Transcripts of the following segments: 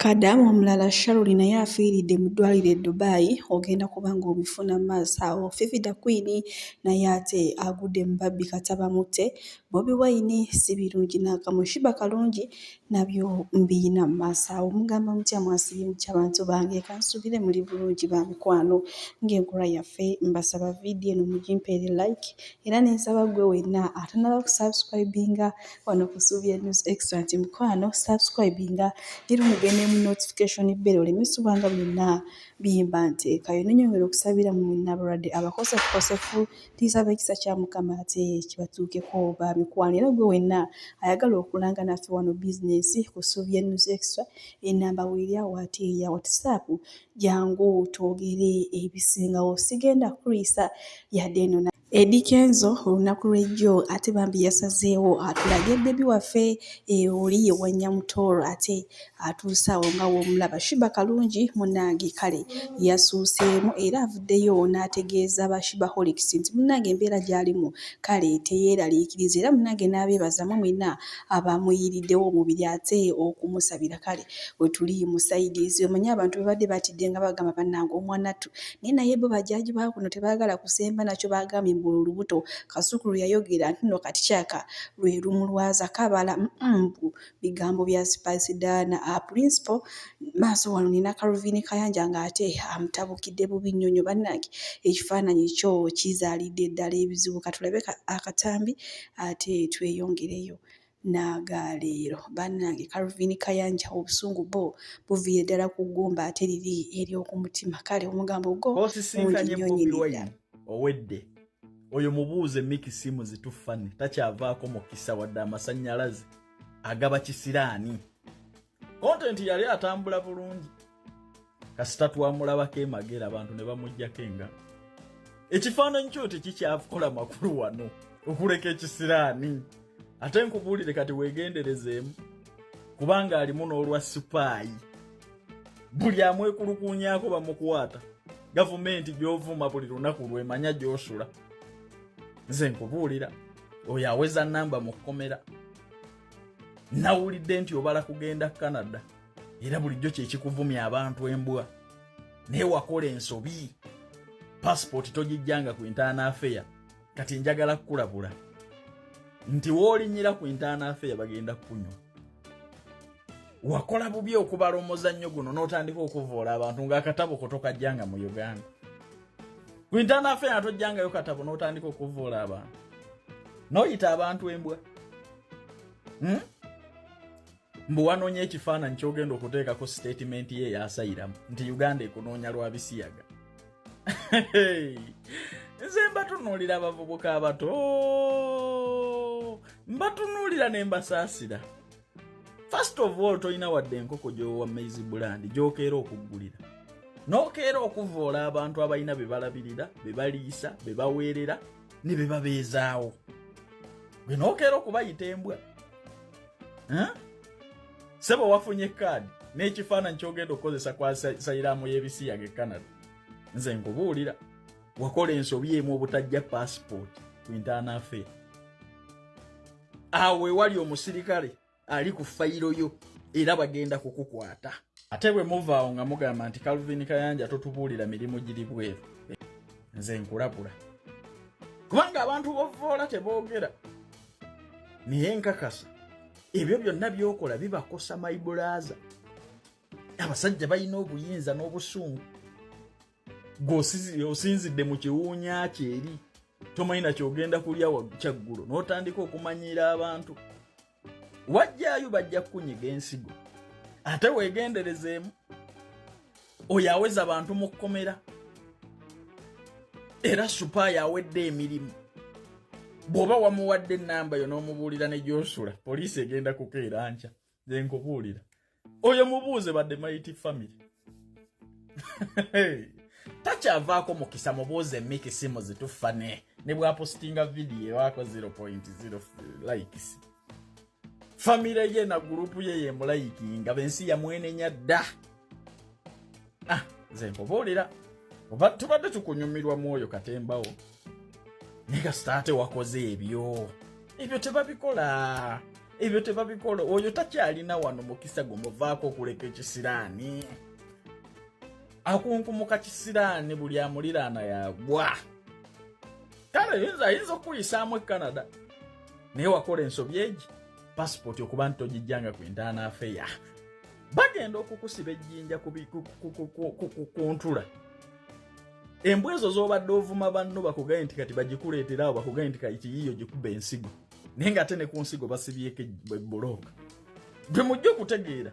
Kadamu omulala Sharon naye afiiridde mu ddwaliro e Dubai ogenda kuba ng'obifuna mu maaso awo. Fifi the Queen naye ate agudde mu babbi kata bamutte. Bobi Wine si birungi n'akamu, Sheebah Karungi nabyo mbiyina mu maaso awo. Mugamba mutya mwasibye mutya bantu bange, kansubire muli bulungi ba mikwano ng'enkola yaffe. Mbasaba vidiyo eno mugimpeere like era n'ensaba gwe wenna atanaba kusubscribinga wano ku Suubira News Extra nti mukwano subscribinga era mugende mu notification bell olemisubanga byonna biyimba nteekayo. Nnyongera okusabira mu nnabalwadde abakosefu tisaba ekisa kya Mukama ate kibatuukeko ba mikwano. Era gwe wenna ayagala okulanga naffe wano bizinesi ku Suubira News Extra, ennamba weeri awo ate eya WhatsApp, jangu twogere ebisingawo. Sigenda kuyisa yadde eno Eddie Kenzo olunaku lw'ejjo ate bambi yasazeewo atulage bbebi waffe oli wa Nyamutooro ate atuuse awo nga w'omulaba. Sheebah Karungi munnange kale yasuuseemu era avuddeyo n'ategeeza ba Sheebaholics nti munnange embeera gy'alimu kale teyeeraliikiriza era munnange n'abeebazamu mwenna abamuyiriddewo omubiri ate okumusabira kale we tuli mu sayidizi. Omanyi abantu bwe badde batidde nga bagamba bannange omwanattu naye bo bajjaaji ba kuno tebaagala kusemba nakyo bagambye mbu olubuto Kasukulu yayogera nti nno kati kyaka lwe lumulwaza kabala bigambo bya Spice Diana principal maaso wano nina Calvin Kayanja ng'ate amutabukidde bubi nnyonyo. Bannange ekifaananyi kyo kizaalidde ddala ebizibu, katulabe akatambi ate tweyongereyo n'agaleero. Bannange Calvin Kayanja obusungu bwo buviire ddala ku ggumba ate liri ery'okumutima. Kale omugambo gwo mungi owedde oyo mubuuze Mickey simu zitufane takyavaako mukisa wadde amasannyalaze agaba kisiraani. Content yali atambula bulungi kasita twamulabako emagera abantu ne bamuggyako engalo. Ekifaananyi kyo tekikyakola makulu wano okuleka ekisiraani. Ate nkubuulire kati weegenderezeemu kubanga alimu n'olwa supaayi. Buli amwekulukuunyaako bamukwata. Gavumenti gy'ovuma buli lunaku lwemanya gy'osula. Nze nkubuulira oyo aweza nnamba mu kkomera. Nawulidde nti obala kugenda Canada era bulijjo kye kikuvumya abantu embwa. Naye wakola ensobi. Passport togijjanga ku internal affair. Kati njagala kukulabula nti w'olinyira ku internal affair bagenda kukunywa. Wakola bubi okubala omuzannyo guno n'otandika okuvoola abantu ng'akatabo ko tokajjanga mu Uganda. Ku internal affair tojjangayo katabo n'otandika okuvoola abantu. N'oyita abantu embwa. Mbu wanoonya ekifaananyi ky'ogenda okuteekako statement ye yasayiramu nti Uganda ekunoonya lwa bisiyaga. Nze mbatunuulira abavubuka abato, mbatunuulira ne mbasaasira. First of all toyina wadde enkoko gy'owa Maize Brand gy'okeera okuggulira. N'okeera okuvoola abantu abalina be balabirira, be baliisa, be baweerera, ne be babeezaawo. Gwe n'okeera okubayita embwa. Sebo wafunye kaadi n'ekifaananyi ky'ogenda okukozesa kwa sayiramu y'ebisiyaga e Canada. Nze nkubuulira wakola ensobi emu obutajja passport ku internal affair. Awe wali omusirikale ali ku fayiro yo era bagenda kukukwata. Ate bwe muvaawo nga mugamba nti Calvin Kayanja totubuulira mirimu giri bweru. Nze nkulabula kubanga abantu bovoola teboogera. Naye nkakasa ebyo byonna byokola bibakosa my brother. Abasajja balina obuyinza n'obusungu. Osinzidde mu kiwuunya kyeri tomanyi kyogenda kulya kyaggulo n'otandika okumanyira abantu. Wajjaayo bajja kukunyiga ensigo. Ate weegenderezeemu oyo aweza abantu mu kkomera era supaayi awedde emirimu. Bw'oba wamuwadde ennamba yo n'omubuulira ne gy'osula poliisi egenda kukeera nkya. Nze nkubuulira oyo mubuuze badde Mighty Family. Takyavaako mukisa mubuuze Mickey simu zitufane ne bwapostinga vidiyo waako 0.0 likes. Family ye na gurupu ye yemulayikinga bensi yamwenenya dda. Nze nkubuulira tubadde tukunyumirwa mwoyo katembawo. Nika state wakoze ebyo tebabikola. ebyo tebabikola. Oyo takyalina wano mukisa gumuvaako okuleka ekisiraani. Akunkumuka kisiraani buli amuliraana yagwa. Kale ayinza okuyisaamu Canada. Naye wakola ensobi egi passport okuba nti togijjanga ku internal affair. Bagenda okukusiba ejjinja ku ntula. Embwa ezo z'obadde ovuma banno bakugaye nti kati bagikuleetera awo bakugaye nti kati yiyo gikuba ensigo. Naye ng'ate ne ku nsigo basibyeko bbulooka. Bwe mujja okutegeera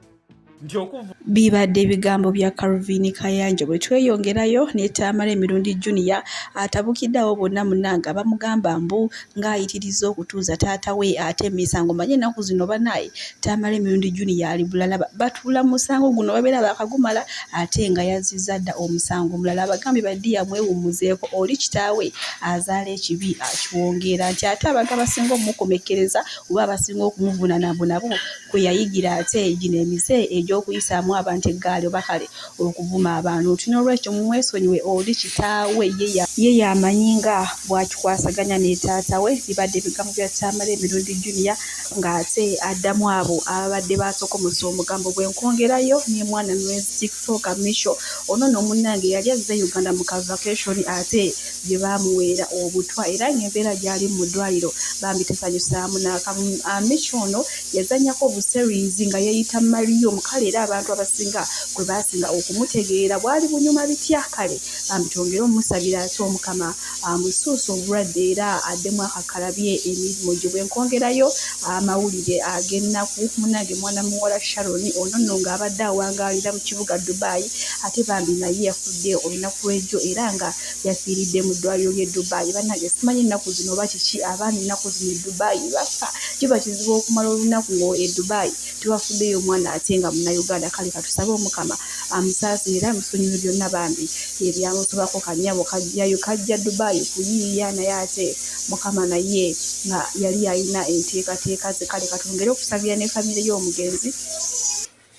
nti okuva bibadde ebigambo bya Calvin Kayanja bwe tweyongerayo ne Tamale Mirundi Junior atabukiddeawo bonna munnanga bamugamba mbu ng'ayitiriza okutuuza taata we ate emisango manye ennaku zino banaye Tamale Mirundi Junior ali bulala batuula musango guno babeera bakagumala ate nga yazizza dda omusango mulala abagambye baddi yamwewummuzeeko oli kitaawe azaala ekibi akiwongera nti ate abantu abasinga omumukomekkereza oba abasinga okumuvunaanabunabo kwe yayigira ate gino emize egy'okuyisaamu abantu eggaali oba kale okuvuma abantu nti n'olwekyo mumwesonyiwe oli kitaawe ye yamanyi nga bwakikwasaganya ne taata we. Bibadde ebigambo bya Tamale Mirundi Junior ng'ate addamu abo ababadde baasokomosa omugambo bw'enkwongerayo ne mwana Nwezi TikTok Misho ono n'omunnange yali azze Uganda mu vacation ate bye baamuweera obutwa era ng'embeera gy'ali mu ddwaliro bambi tesanyusaamu n'akamu. Misho ono yazannyako obuseries nga yeeyita Mario kale era abantu abasinga kwe baasinga okumutegeera bwali bunyuma bitya kale bambi twongere omusabira ate Omukama amusuusa obulwadde era addemu akakalabye emirimu gye. Bw'enkwongerayo amawulire ag'ennaku munnange mwana muwala Sharon ono nno ng'abadde awangaalira mu kibuga Dubai ate bambi naye yafudde olunaku lw'ejjo era nga yafiiridde mu ddwaliro ly'e Dubai. Bannange simanyi ennaku zino oba kiki abaana ennaku zino e Dubai bafa kiba kizibu okumala olunaku ng'e Dubai tewafuddeyo omwana ate nga Munnayuganda. Kale katusabe Omukama amusaasire era amusonyiwe byonna bambi ebyamusobako kannyabo kajjayo kajja Dubai kuyiiya naye ate Mukama naye nga yali alina enteekateeka ze. Kale katwongere okusabira ne famire y'omugenzi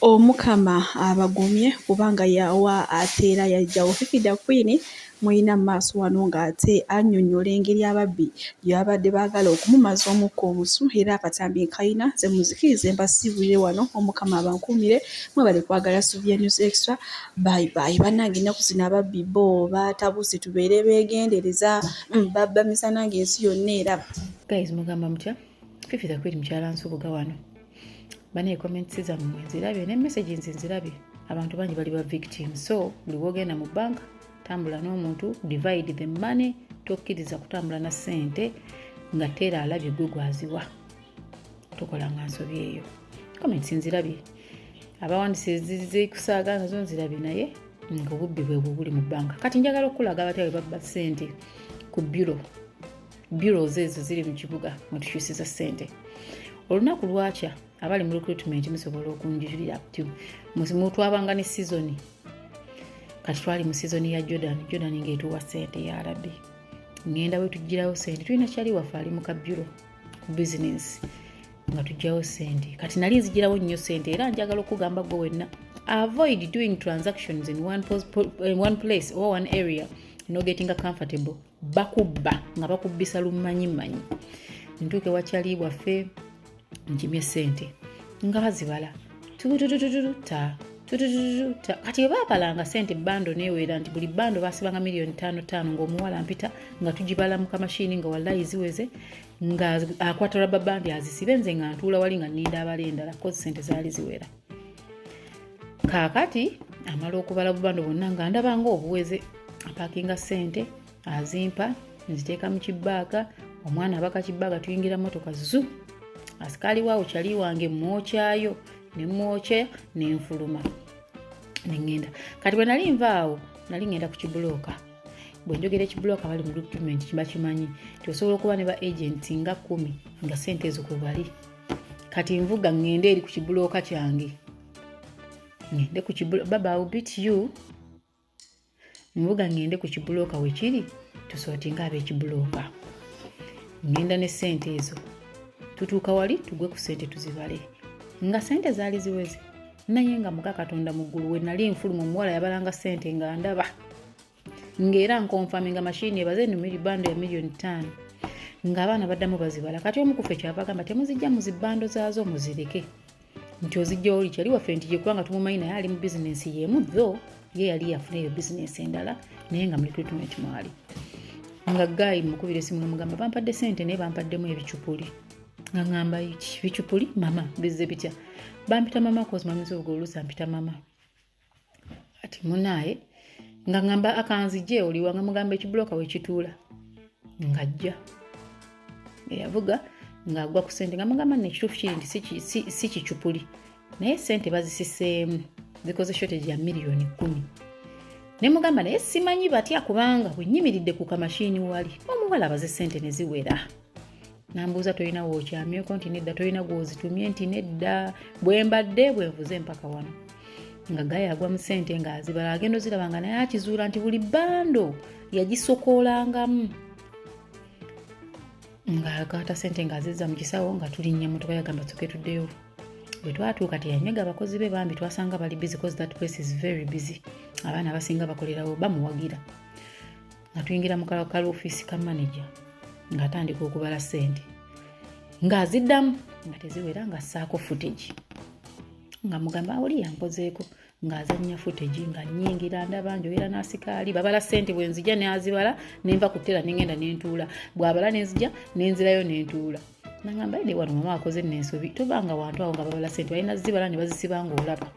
Omukama abagumye kubanga yawa ate era yajjawo. Fifida Queen mwina maaso wano ng'ate annyonnyola engeri ababbi gye babadde baagala okumumaza omukka omusu era akatambi kayina ze muzikirize mbasiibulire wano. Omukama abankuumire mwebale kwagala Sylvia News Extra. Bye bye. Bannange ennaku zino ababbi bo baatabuse tubeere beegendereza babba misana ng'ensi yonna eraba. Guys mugamba mutya? Fifida Queen mukyala Nsubuga wano. Bane comments zammwe nzirabye ne messages nzirabye. Abantu bangi bali ba victim. So buli wogenda mu bank tambula n'omuntu divide the money tokkiriza kutambula na ssente nga tera alabye gwe gwaziwa tokola nga nsobi eyo. Comments nzirabye abawandise zikusaaga nazo nzirabye naye nga obubbi bwe buli mu bank. Kati njagala okulaga abatya babba ssente ku bureaus ezo ziri mu kibuga mwe tukyusiza ssente. Olunaku lwakya abali mu recruitment musobola okunjulira ati mutwabanga ne season. Kati twali mu season ya Jordan ng'etuwa ssente ya Rabbi. Ngenda bwe tujjirawo ssente tulina kyali waffe ali mu kabyuro business nga tujjawo ssente. Kati nali nzigirawo nnyo ssente era njagala okugamba gwe wenna avoid doing transactions in one place or one area no getting comfortable. Bakubba nga bakubbisa lumanyimanyi ntuuke wakyali waffe njimye ssente nga bazibala tutututututa kati baabalanga ssente bando neewera nti buli bando baasibanga $5,000 ng'omuwala mpita nga tugibala mu kamashini nga wallahi ziweze nga akwata rubber band azisibe nze nga ntuula wali nga nninda abala endala kozi ssente zaali ziwera. Kaakati amala okubala bubando bonna nga ndaba nga obuweze apaakinga ssente azimpa nziteeka mu kibbaaga omwana abaka kibbaaga tuyingira motoka zu asikali waawo kyali wange mwokyayo ne mwokya n'enfuluma nengenda. Kati bwe nali nvaawo nali ngenda ku kibulooka. Bwe njogera ekibulooka bali mu recruitment kiba kimanyi tosobola okuba ne ba agenti nga 10 nga ssente ezo kwe bali. Kati nvuga ngende eri ku kibulooka kyange ngende ku kibulooka baba will beat you. Nvuga ngende ku kibulooka we kiri tusootinga ab'ekibulooka ngenda ne ssente ezo tutuuka wali tugwe ku ssente tuzibale nga ssente zaali ziweze naye nga muka Katonda mu ggulu we nali enfuluma omuwala yabalanga ssente nga ndaba ng'era nkonfaminga mashini ebaze eno bando ya $1,000,000 ng'abaana baddamu bazibala. Kati omu ku ffe kyava agamba temuzijja mu zibbando zaazo muzireke nti ozijja oli kyali waffe nti kubanga tumumanyi naye ali mu bizinensi y'emu tho ye yali yafuna eyo bizinensi endala naye nga mu recruitment mwali. Nga Guy mukubira essimu n'amugamba bampadde ssente naye bampaddemu ebicupuli. Nga ngamba iki bicupuli mama bizze bitya? Bampita mama cause mamize ogolusa ampita mama. Ati munaye nga ngamba akanzije oli wanga mugamba ekibloka we kituula ngajja yavuga ng'agwa ku ssente nga mugamba n'ekituufu kiri nti si kicupuli naye ssente bazisiseemu zikoze shortage ya miliyoni 10. Ne mugamba naye simanyi batya kubanga bwe nnyimiridde ku kamashini wali omuwala abaze ssente ne ziwera. Nambuuza tolina wookyamyeko nti nedda, tolina gwozitumye nti nedda, bwe mbadde bwe nvuze mpaka wano. Nga Guy agwa mu ssente ng'azibala agenda oziraba nga naye akizuula nti buli bando yagisokoolangamu. Ng'akwata ssente ng'azizza mu kisawo nga tulinnya mmotoka yagamba tuke tuddeyo. Bwe twatuuka teyanyega abakozi be bambi twasanga bali busy because that place is very busy. Abaana abasinga bakolerawo bamuwagira. Nga tuyingira mu kala ofiisi ka manager ng'atandika okubala ssente. Ng'aziddamu nga teziwera nga ssaako footage. Nga mugamba oli yampozeeko ng'azannya footage nga nnyingira ndaba njogera n'asikaali babala ssente bwe nzija n'azibala nenva ku ttera n'engenda n'entuula bw'abala n'enzija n'enzirayo n'entuula. Nangamba ide wano mama akoze n'ensobi tobanga wantu awo nga babala ssente balina zibala ne bazisiba ng'olaba.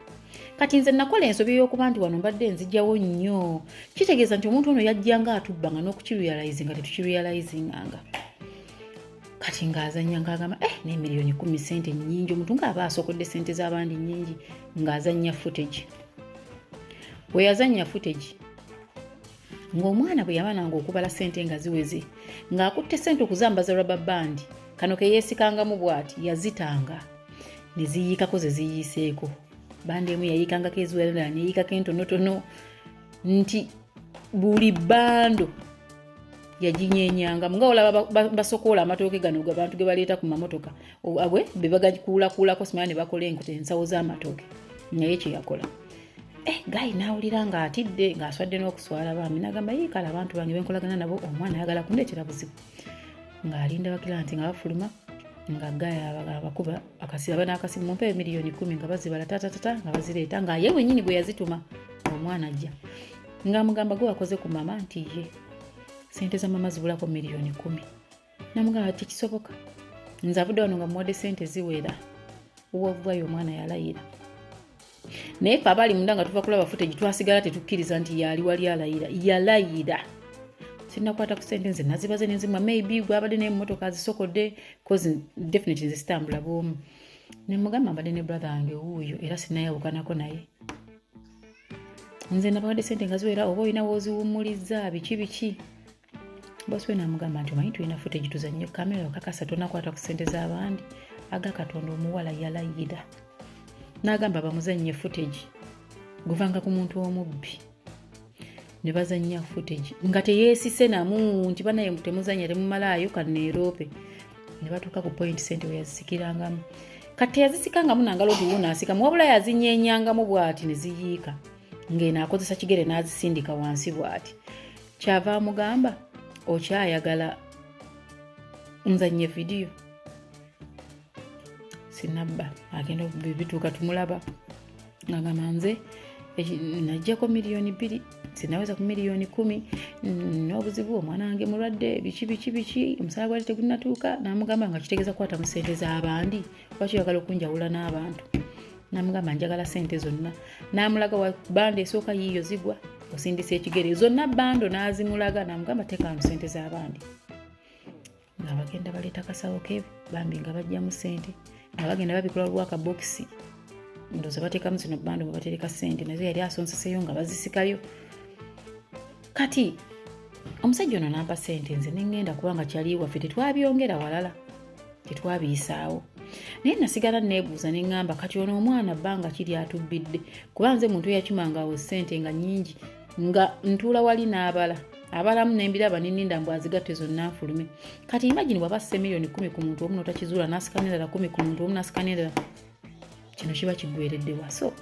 Kati nze nakola ensobi y'okuba nti wano mbadde nzijjawo nnyo. Kitegeeza nti omuntu ono yajjanga atubbanga n'okukirealize nga tetukirealizinganga. Kati ng'azannya ng'agamba ne miliyoni 10 ssente nnyingi omuntu ng'aba asokodde ssente z'abandi nnyingi ng'azannya footage. Bwe yazannya footage ng'omwana bwe yabananga okubala ssente nga ziweze ng'akutte ssente okuzambaza rubber band kano ke yeesikangamu bw'ati yazitanga ne ziyiikako ze ziyiiseeko. Bandi emu yayiikangako eziwera endala neyiikako entonotono nti buli bando yajinyenyanga nga olaba basokoola amatooke gano abantu ge baleeta ku mamotoka abwe be bagakulakulako simanya ne bakola enkota ensawo z'amatooke naye kye yakola. Guy n'awulira ng'atidde ng'aswadde n'okuswala baami n'agamba kale abantu bange benkolagana nabo omwana ayagala kundeetera buzibu. Ng'alinda bakiranti nga bafuluma nga Guy abakuba akasiba n'akasimu mumpe miliyoni 10 nga bazibala tatatata nga bazireeta nga ye wennyini bwe yazituma omwana ajja. Ng'amugamba gwe wakoze ku mama nti ye ssente za mama zibulako miliyoni 10. Namugamba ati kisoboka nze avudde wano nga muwadde ssente ziwera uwavuvayo omwana yalayira. Naye fe abali munda nga tuva kulaba footage twasigala tetukkiriza nti yali wali yalayira. Sinnakwata ku ssente nze nazibaze nenzimwa maybe gwabadde n'emmotoka zisokodde cause definitely zisitambula bw'omu. Ne mugamba mbadde ne brother wange wuuyo era sinnayawukanako naye. Nze nabawadde ssente nga ziwera oba olina wooziwummuliza biki. Bosi we namugamba nti omanyi tulina footage tuzannye kamera okakasa tonakwata ku ssente z'abandi. Aga Katonda omuwala yalayira. N'agamba bamuzannye footage guvanga ku muntu omubbi. Ne bazannya footage nga teyeesise namu nti banaye temuzannya temumalaayo kaneerope. Ne batuuka ku point ssente we yazisikirangamu. Kati yazisikangamu nangalo tuwuna asikamu wabula yazinyeenyangamu bw'ati ne ziyiika. Ng'eno akozesa kigere n'azisindika wansi bw'ati. Kyava amugamba okyayagala nzannye vidiyo. Sinabba agenda bituuka tumulaba ng'agamba nze najjako miliyoni 2 sinaweza ku miliyoni 10 n'obuzibu omwana wange mulwadde biki omusala gwali tegunnatuuka. Namugamba nga kitegeeza kukwata mu ssente z'abandi lwaki oyagala okunjawula n'abantu. Namugamba njagala ssente zonna. Namulaga wa bando esooka yiiyo zigwa osindisa ekigere zonna bando n'azimulaga. Namugamba teekamu ssente z'abandi. Nga bagenda baleeta kasawo ke bambi nga bajjamu ssente nga bagenda babikola lwaka bokisi ndoza bateekamu zino bando nga batereka ssente nazo yali asonseseyo nga bazisikayo. Kati omusajja ono nampa ssente nze nengenda kubanga kyali waffe tetwabyongera walala tetwabiyisaawo. Naye nasigala neebuuza neŋŋamba kati ono omwana bbanga kiri atubbidde kuba nze muntu eyakimangawo ssente nga nnyingi nga ntuula wali n'abala abalamu n'embiraba ninninda mbw azigatte zonna nfulume. Kati imagine waba asse miliyoni 10 ku muntu omu n'otakizuula n'asikana endala 10 ku muntu omu n'asikana endala kino kiba kiggwereddewa. So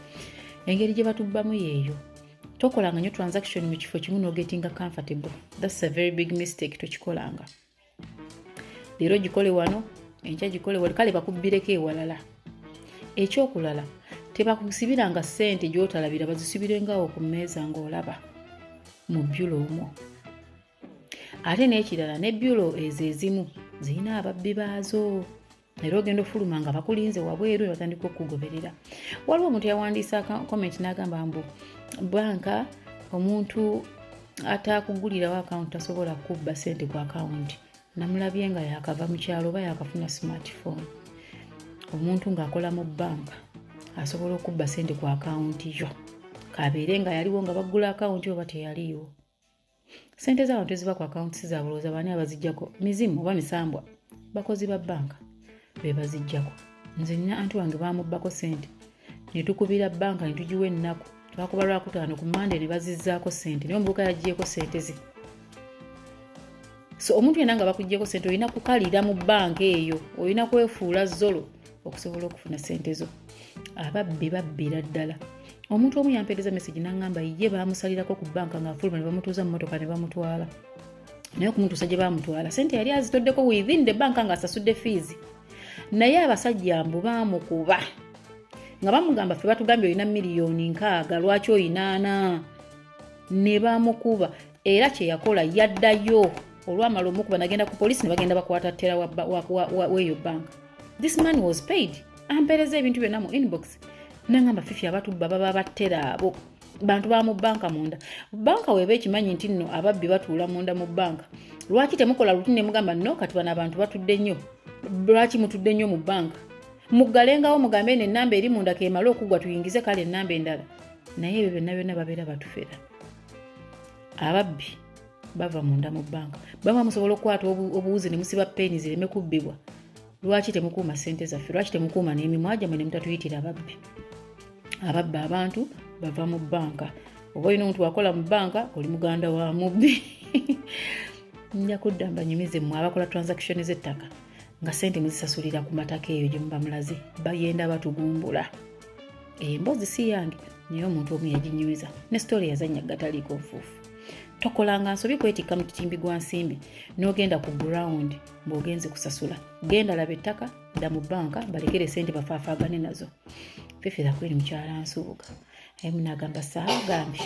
engeri gye batubbamu yeeyo tokolanga nnyo transaction mu kifo kimu n'ogetinga comfortable. That's a very big mistake tokikolanga. leero gikole wano enkya gikole wali kale bakubbireko ewalala. Ekyokulala tebakusibiranga ssente gy'otalabira bazisibirengawo ku mmeeza ng'olaba mu byulo omwo. Ate n'ekirala ne byulo ezo ezimu zirina ababbi baazo. Era ogenda ofuluma nga bakulinze wabweru batandika okugoberera. Waliwo omuntu yawandiisa comment n'agamba mbu banka omuntu atakugulirawo akawunti tasobola kubba ssente ku akawunti. Namulabye nga yakava mu kyalo oba yakafuna smartphone. Omuntu ng'akola mu banka asobola okubba ssente ku akawunti yo. Kabeere nga yaliwo nga baggula akawunti oba teyaliiwo. Ssente z'abantu eziva ku akawunti si za bulooza baani abaziggyako. Mizimu oba misambwa bakozi ba banka be baziggyako. Nze nina anti wange baamubbako ssente ne tukubira banka ne tugiwa ennaku. Twakuba Lwakutaano ku Mande ne bazizzaako ssente naye omubuuka yaggyeeko ssente ze. So omuntu yenna nga bakuggyeko ssente olina kukalira mu banka eyo, olina kwefuula zolo okusobola okufuna ssente zo. Ababbi babbira ddala. Omuntu omu yampeereza message n'angamba ye baamusalirako ku banka ng'afuluma ne bamutuuza mu mmotoka ne bamutwala. Naye okumutuusa gye baamutwala ssente yali azitoddeko within the bank ng'asasudde fees. Naye abasajja mbu baamukuba nga bamugamba ffe batugambye olina miliyoni 6 lwaki oyina 4 ne bamukuba. Era kye yakola yaddayo olwamala omukuba n'agenda ku poliisi ne bagenda bakwata ttera w'eyo bank. This man was paid. Ampeereza ebintu byonna mu inbox. Nangamba fifi abatubba baba battera abo bantu ba mu banka munda. Banka weba ekimanyi nti nno ababbi batuula munda mu banka. Lwaki temukola lutine mugamba no kati bana abantu batudde nnyo. Lwaki mutudde nnyo mu banka? Muggalengawo mugambe n'ennamba eri munda kemala okugwa tuyingize kale ennamba endala. Naye ebyo byonna babeera batufera. Ababbi bava munda mu banka. Baba musobola okukwata obuwuzi ne musiba peeni zireme kubbibwa. Lwaki temukuuma ssente zaffe? Lwaki temukuuma n'emimwa gyammwe ne mutatuyitira ababbi? Ababbi abantu bava mu banka. Oba olina omuntu wakola mu banka oli muganda wa mubbi. Nja kudda mbanyumize mmwe abakola transaction z'ettaka nga ssente muzisasulira ku mataka eyo gye muba mulaze bayenda batugumbula. Emboozi si yange naye omuntu omu yaginyumiza ne story yazannya gataliiko nfuufu. Tokolanga nsobi kwetikka mu kitimbi gwa nsimbi n'ogenda ku ground ng'ogenze kusasula. Genda laba ettaka dda mu banka balekere ssente bafaafaagane nazo. Fifira kweri mukyala Nsubuga. N'agamba saagambye